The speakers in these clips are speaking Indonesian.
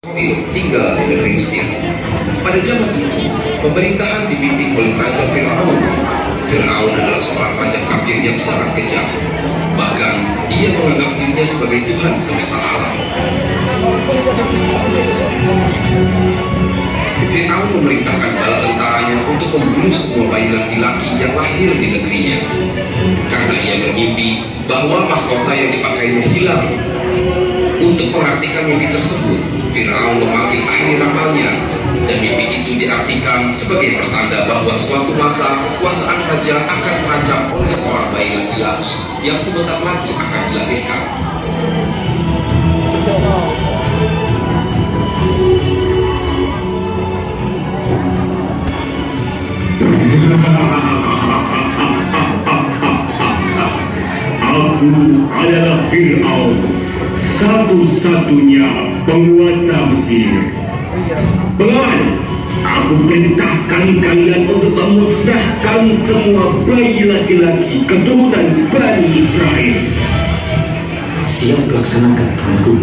tinggal di negeri Mesir. Pada zaman itu, pemerintahan dipimpin oleh Raja Fir'aun. Fir'aun adalah seorang raja kafir yang sangat kejam. Bahkan, ia menganggap dirinya sebagai Tuhan semesta alam. Fir'aun memerintahkan bala tentaranya untuk membunuh semua bayi laki-laki yang lahir di negerinya. Karena ia bermimpi bahwa mahkota yang dipakainya hilang. Untuk mengartikan mimpi tersebut, Fir'aun memanggil ahli ramalnya, dan mimpi itu diartikan sebagai pertanda bahwa suatu masa kekuasaan raja akan terancam oleh seorang bayi laki-laki yang sebentar lagi akan dilahirkan. Aku adalah Fir'aun, satu-satunya penguasa Mesir. Pengawan, aku perintahkan kalian untuk memusnahkan semua bayi laki-laki keturunan Bani Israel. Siap laksanakan, tuanku.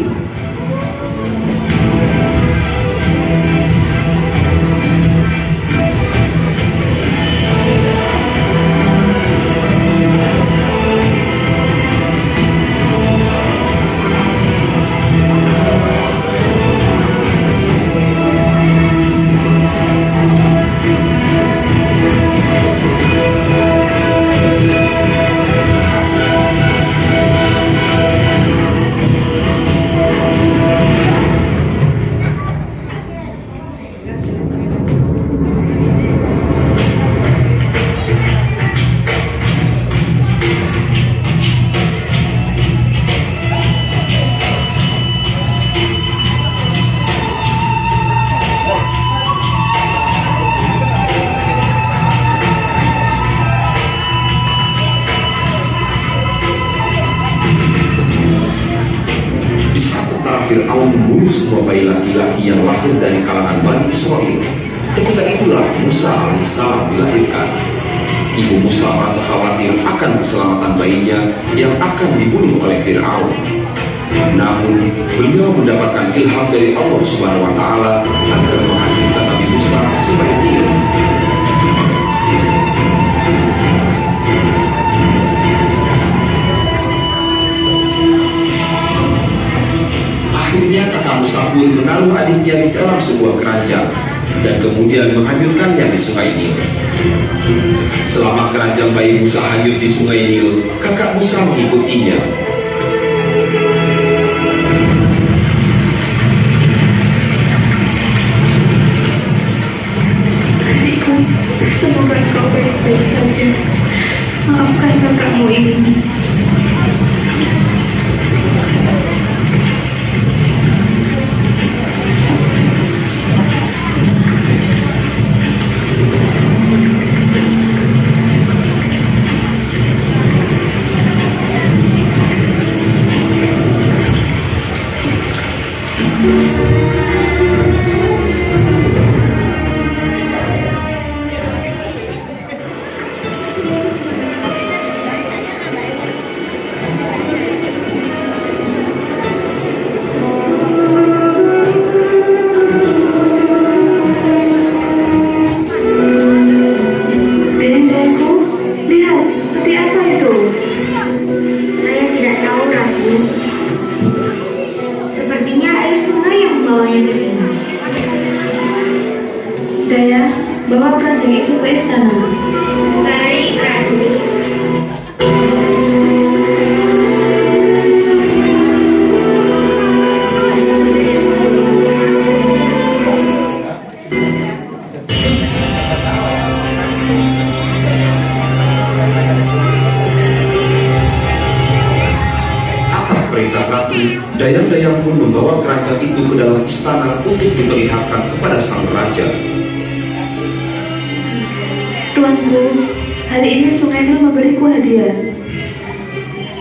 Fir'aun membunuh semua bayi laki-laki yang lahir dari kalangan Bani Israel. Ketika itulah Musa alaihissalam dilahirkan. Ibu Musa merasa khawatir akan keselamatan bayinya yang akan dibunuh oleh Fir'aun. Namun, beliau mendapatkan ilham dari Allah Subhanahu wa Ta'ala agar menghadirkan Nabi Musa supaya dia. Akhirnya kakak Musa pun menaruh adiknya di dalam sebuah keranjang dan kemudian menghanyutkannya di sungai Nil. Selama keranjang bayi Musa hanyut di sungai Nil, kakak Musa mengikutinya. Adikku, semoga kau baik-baik saja. Maafkan kakakmu ini. Daya, bawa keranjang itu ke istana. Baik, Ratu. Atas perintah Ratu, dayang-dayang pun membawa keranjang itu ke dalam istana untuk diperlihatkan kepada sang raja. Tuanku, hari ini Sungai Nil memberiku hadiah.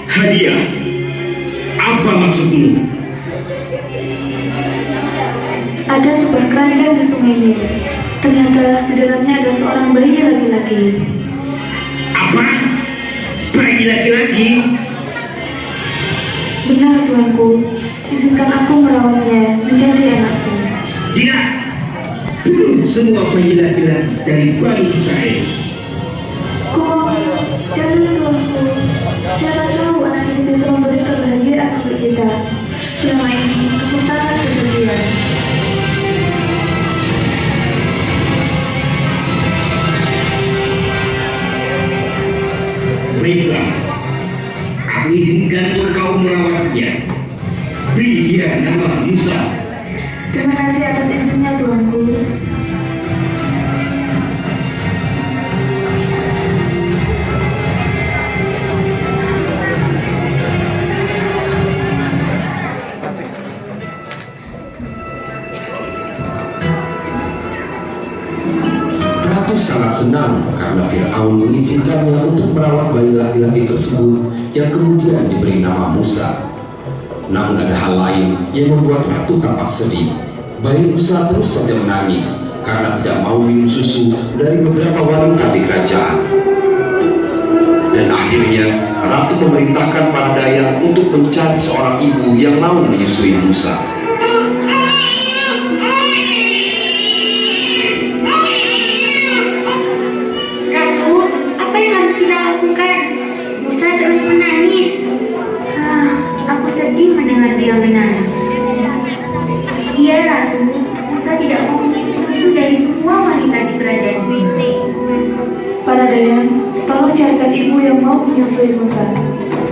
Hadiah? Apa maksudmu? Ada sebuah keranjang di Sungai Nil. Ternyata di dalamnya ada seorang bayi laki-laki. Apa? Bayi laki-laki? Benar, tuanku. Izinkan aku merawatnya menjadi anakku. Tidak. Bunuh semua bayi laki-laki dari Bani Israel. Kok jangan tuanku. Siapa tahu anak ini bisa memberikan kebahagiaan untuk kita. Selama ini aku sangat kesepian. Baiklah, aku izinkan engkau merawatnya. Beri dia nama Musa. Terima kasih atas izinnya tuanku. Ratu sangat senang karena Fir'aun mengizinkannya untuk merawat bayi laki-laki tersebut yang kemudian diberi nama Musa. Namun ada hal lain yang membuat Ratu tampak sedih. Bayi Musa terus saja menangis karena tidak mau minum susu dari beberapa wanita di kerajaan. Dan akhirnya Ratu memerintahkan para dayak untuk mencari seorang ibu yang mau menyusui Musa. Ratu, apa yang harus kita lakukan? Musa terus menangis. Aku sedih mendengar dia menangis. Iya, Ratu. Musa tidak mau minum susu dari semua wanita di kerajaan ini. Para dayak, tolong carikan ibu yang mau menyusui Musa.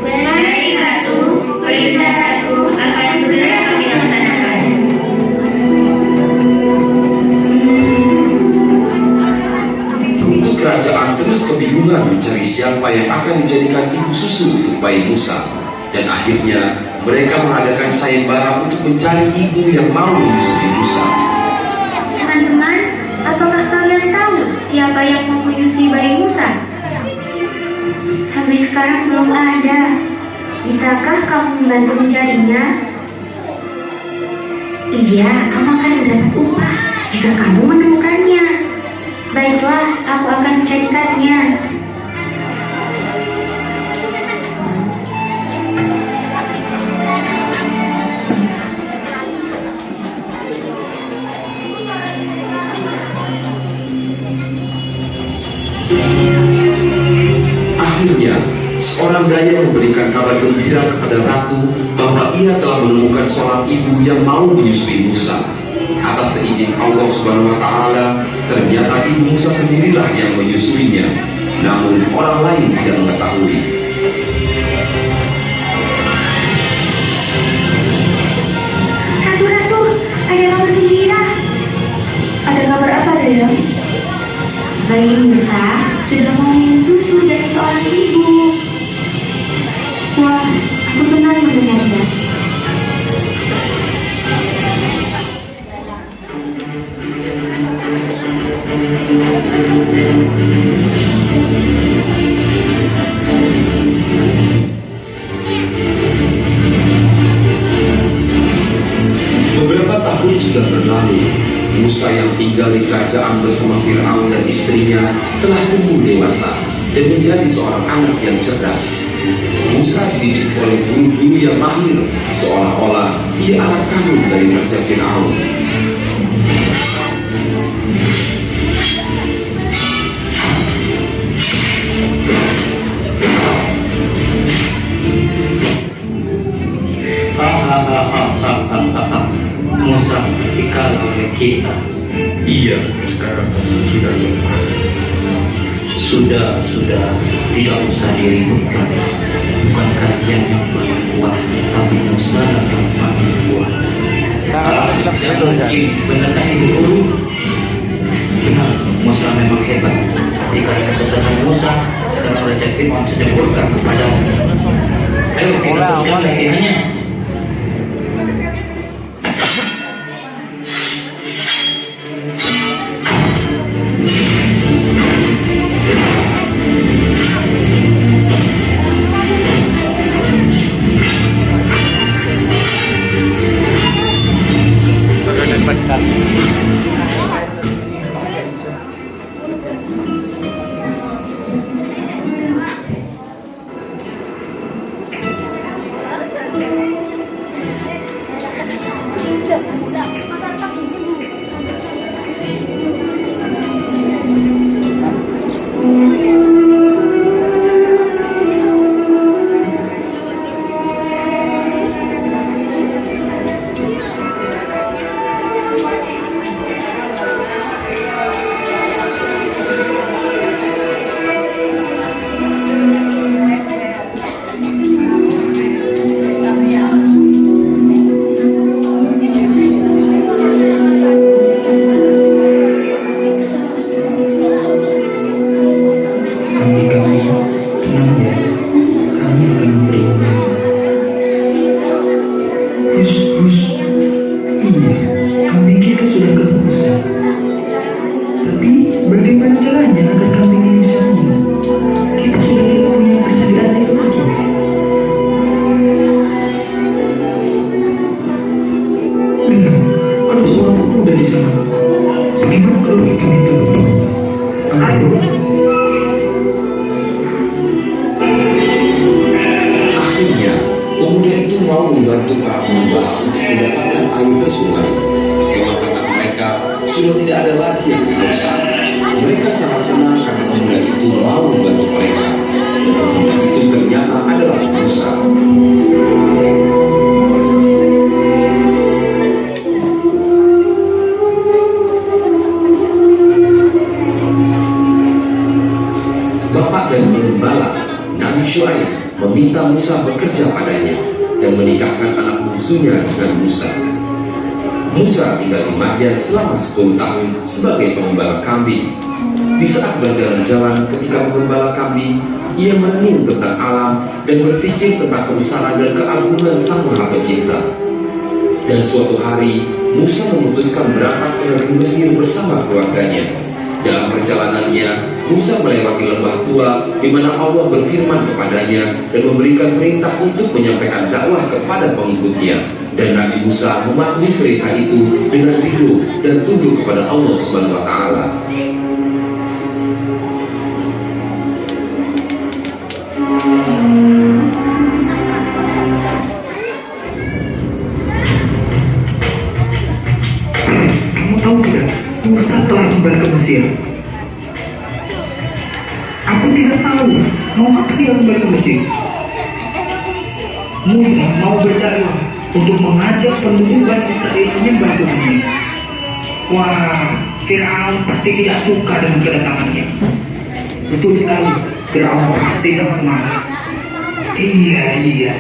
Baik, Ratu. Perintah Ratu akan segera kami laksanakan. Rungkut kerajaan terus kebingungan mencari siapa yang akan dijadikan ibu susu untuk bayi Musa. Dan akhirnya mereka mengadakan sayembara untuk mencari ibu yang mau menyusui Musa. Teman-teman, apakah kalian tahu siapa yang mau menyusui bayi Musa? Sampai sekarang belum ada. Bisakah kamu membantu mencarinya? Iya, kamu akan mendapat upah jika kamu menemukannya. Baiklah, aku akan mencarikannya. Akhirnya, seorang daya memberikan kabar gembira kepada Ratu bahwa ia telah menemukan seorang ibu yang mau menyusui Musa. Atas seizin Allah Subhanahu wa Ta'ala, ternyata ibu Musa sendirilah yang menyusuinya, namun orang lain tidak mengetahui. Ratu, ada kabar gembira. Ada kabar apa, Dayak? Bayi Musa sudah mau minum susu dari seorang ibu. Wah, aku senang mendengarnya. Beberapa tahun sudah berlalu. Musa yang tinggal di kerajaan bersama Fir'aun dan istrinya telah tumbuh dewasa dan menjadi seorang anak yang cerdas. Musa dididik oleh guru-guru yang mahir, seolah-olah ia anak kandung dari Raja Fir'aun. Musa pasti kalah oleh kita. Iya, sekarang sudah Sudah, tidak usah diributkan. Bukan kalian yang paling kuat, tapi Musa yang paling kuat. Yang mungkin benarkah ibu guru? Benar, Musa memang hebat. Tapi karena kesalahan Musa, sekarang Raja Fir'aun sedang murka kepadamu. Ayo kita teruskan latihannya. di sana. Bagaimana kalau kita minta doa? Ayo. Akhirnya, pemuda itu mau membantu para pengembala untuk mendapatkan air ke sungai. Hewan ternak mereka sudah tidak ada lagi yang kehausan. Mereka sangat senang karena pemuda itu mau membantu mereka. Dan pemuda itu ternyata adalah Musa. Bapak dan pengembala Nabi Syuaib meminta Musa bekerja padanya dan menikahkan anak bungsunya dengan Musa. Musa tinggal di Madian selama 10 tahun sebagai pengembala kambing. Di saat berjalan-jalan ketika pengembala kambing, ia merenung tentang alam dan berpikir tentang kebesaran dan keagungan Sang Maha Pencipta. Dan suatu hari, Musa memutuskan berangkat ke negeri Mesir bersama keluarganya. Dalam perjalanannya, Musa melewati lembah tua di mana Allah berfirman kepadanya dan memberikan perintah untuk menyampaikan dakwah kepada pengikutnya. Dan Nabi Musa mematuhi perintah itu dengan ridho dan tunduk kepada Allah Subhanahu wa Ta'ala. Kamu tahu tidak, Musa telah kembali ke Mesir. Aku tidak tahu mau apa dia kembali ke Mesir. Musa mau berdakwah untuk mengajak penduduk Bani Israel menyembah Tuhan. Wah, Fir'aun pasti tidak suka dengan kedatangannya. Betul sekali, Fir'aun pasti sangat marah. Iya.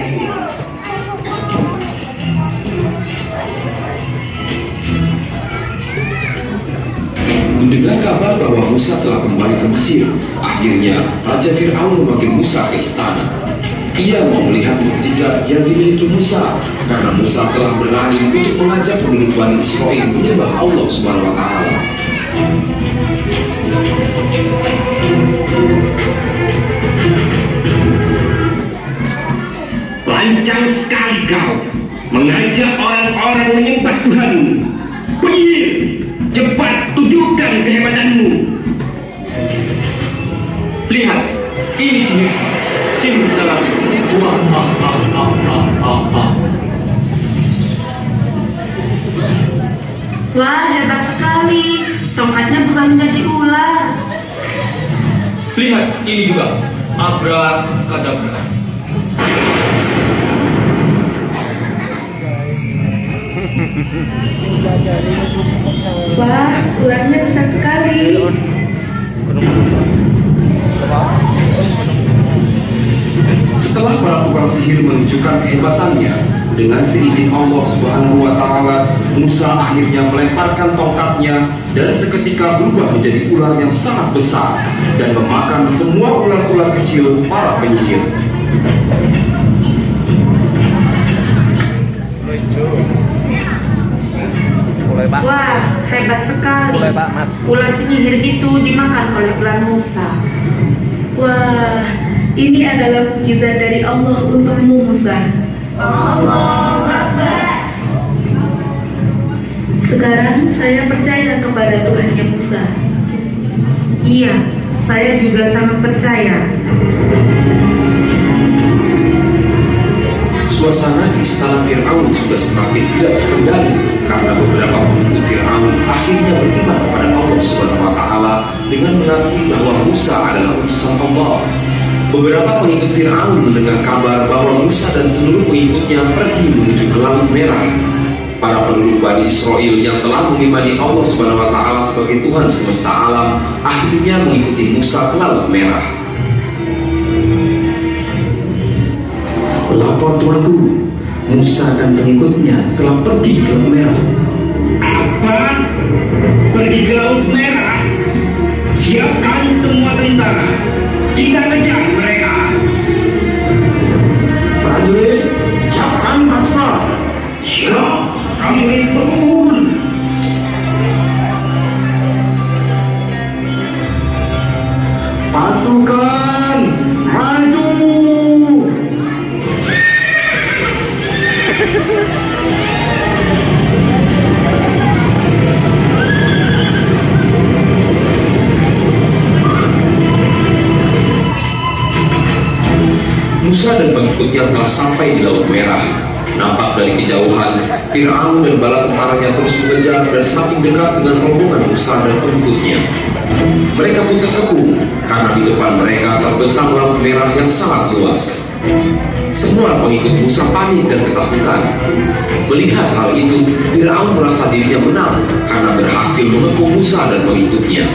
Mendengar kabar bahwa Musa telah kembali ke Mesir, akhirnya Raja Fir'aun memanggil Musa ke istana. Ia mau melihat mukjizat yang dimiliki Musa, karena Musa telah berlari untuk mengajak penduduk Bani Israel menyembah Allah Subhanahu wa Ta'ala. Lancang sekali kau mengajak orang-orang menyembah Tuhanmu. Pergi, cepat tunjukkan kehebatanmu. Lihat, ini simsalabim. Wah, hebat sekali. Tongkatnya bukan jadi ular. Lihat, ini juga abrakadabra. Wah, ularnya besar sekali. Setelah para tukang sihir menunjukkan kehebatannya, dengan seizin Allah Subhanahu wa Ta'ala, Musa akhirnya melemparkan tongkatnya dan seketika berubah menjadi ular yang sangat besar dan memakan semua ular-ular kecil para penyihir. Wah, hebat sekali. Ular penyihir itu dimakan oleh ular Musa. Wah, ini adalah mukjizat dari Allah untukmu, Musa. Sekarang saya percaya kepada Tuhannya Musa. Iya, saya juga sangat percaya. Suasana di istana Fir'aun sudah semakin tidak terkendali karena beberapa pengikut Fir'aun akhirnya beriman kepada Allah Subhanahu wa Ta'ala dengan mengakui bahwa Musa adalah utusan Allah. Beberapa pengikut Fir'aun mendengar kabar bahwa Musa dan seluruh pengikutnya pergi menuju ke Laut Merah. Para penduduk Bani Israel yang telah mengimani Allah Subhanahu wa Ta'ala sebagai Tuhan semesta alam akhirnya mengikuti Musa ke Laut Merah. Lapor tuanku, Musa dan pengikutnya telah pergi ke Laut Merah. Apa? Pergi ke Laut Merah? Siapkan semua tentara, kita kejar mereka. Prajurit, siapkan pasukan. Siap, prajurit berkumpul. Pasukan, maju. pengikutnya telah sampai di Laut Merah. Nampak dari kejauhan, Fir'aun dan bala tentaranya terus mengejar dan saking dekat dengan rombongan Musa dan pengikutnya. Mereka pun terkepung karena di depan mereka terbentang Laut Merah yang sangat luas. Semua pengikut Musa panik dan ketakutan. Melihat hal itu, Fir'aun merasa dirinya menang karena berhasil mengepung Musa dan pengikutnya.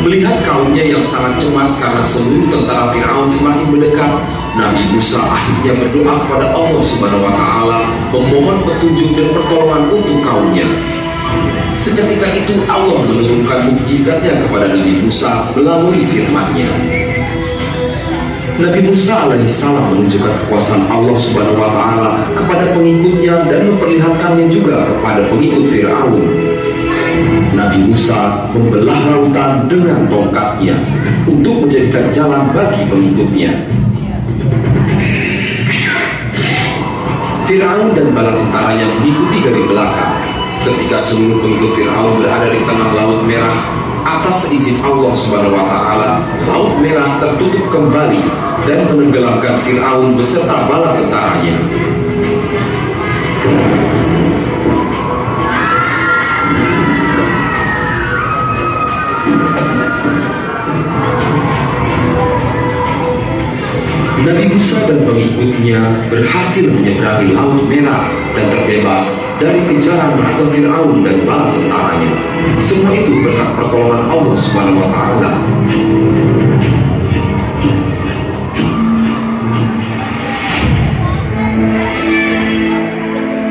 Melihat kaumnya yang sangat cemas karena seluruh tentara Fir'aun semakin mendekat, Nabi Musa akhirnya berdoa kepada Allah Subhanahu wa Ta'ala, memohon petunjuk dan pertolongan untuk kaumnya. Seketika itu Allah menurunkan mukjizatnya kepada Nabi Musa melalui firman-Nya. Nabi Musa alaihissalam menunjukkan kekuasaan Allah Subhanahu wa Ta'ala kepada pengikutnya dan memperlihatkannya juga kepada pengikut Fir'aun. Nabi Musa membelah lautan dengan tongkatnya untuk menjadikan jalan bagi pengikutnya. Fir'aun dan bala tentaranya mengikuti dari belakang. Ketika seluruh pengikut Fir'aun berada di tengah Laut Merah, atas izin Allah Subhanahu wa Ta'ala, Laut Merah tertutup kembali dan menenggelamkan Fir'aun beserta bala tentaranya. Nabi Musa dan pengikutnya berhasil menyeberangi Laut Merah dan terbebas dari kejaran Raja Fir'aun dan bala tentaranya. Semua itu berkat pertolongan Allah Subhanahu wa Ta'ala.